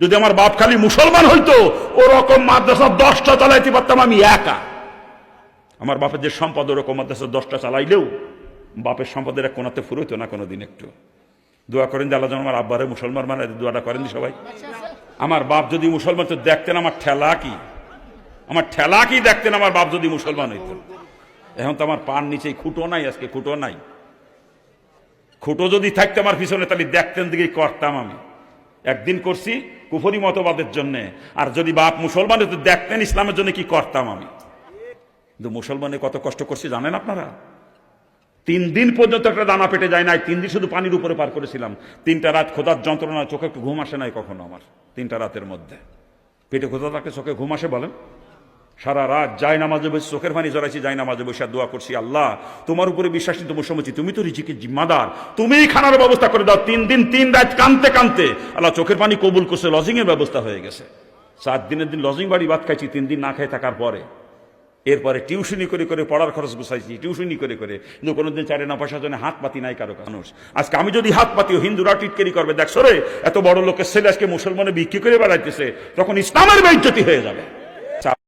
যদি আমার বাপ খালি মুসলমান হইতো ওরকম মাদ্রাসা 10টা চালাইতে পারতাম আমি একা। আমার বাপের যে সম্পদ ওরকম মাদ্রাসা 10টা চালাইলেও বাপের সম্পদের এক কোনাতে ফুরোইতো না কোনোদিন। একটু দোয়া করেন যে আল্লাহ যেন আমার আব্বারে মুসলমান মানে, দোয়াটা করেন সবাই। আমার বাপ যদি মুসলমান তো দেখতেন আমার ঠেলা কি, আমার ঠেলা কি দেখতেন আমার বাপ যদি মুসলমান হইত। এখন তো আমার পার নিচে খুঁটো নাই, আজকে খুঁটো নাই। খুঁটো যদি থাকতো আমার পিছনে তাহলে দেখতেন দিকে করতাম আমি। একদিন করছি কুফরি মতবাদের জন্য, আর যদি বাপ মুসলমান হতো দেখতেন ইসলামের জন্য কি করতাম আমি। কিন্তু মুসলমানে কত কষ্ট করছি জানেন আপনারা? 3 দিন পর্যন্ত একটা দানা পেটে যায় নাই, 3 দিন শুধু পানির উপরে পার করেছিলাম। 3টা রাত খোদার যন্ত্রণা, চোখে একটু ঘুম আসে নাই কখনো আমার। 3টা রাতের মধ্যে পেটে খোদা থাকলে চোখে ঘুম আসে বলেন? সারা রাত যায় নামাজে বসে চোখের পানি জড়াইছি, যায় নামাজে বসে দোয়া করছি, আল্লাহ তোমার উপরে বিশ্বাস নিতে মুসলমানছি, তুমি তো রিজিকের জিম্মাদার, তুমিই খানার ব্যবস্থা করে দাও। 3 দিন 3 রাত কানতে কানতে আল্লাহ চোখের পানি কবুল করছে, লজিং এর ব্যবস্থা হয়ে গেছে। 7 দিনের দিন লজিং বাড়ি ভাত খাইছি 3 দিন না খাই থাকার পরে। এরপরে টিউশনি করে করে পড়ার খরচ গুছাইছি, টিউশনি করে করে, কিন্তু কোনোদিন চারে না পয়সার জন্য হাত পাতি নাই কারো মানুষ। আজকে আমি যদি হাত পাতিও হিন্দুরা টিটকারি করবে, দেখছো রে এত বড় লোকের ছেলে আজকে মুসলমানে বিক্রি করে বেড়াইতেছে, তখন ইসলামের বেইজ্জতি হয়ে যাবে।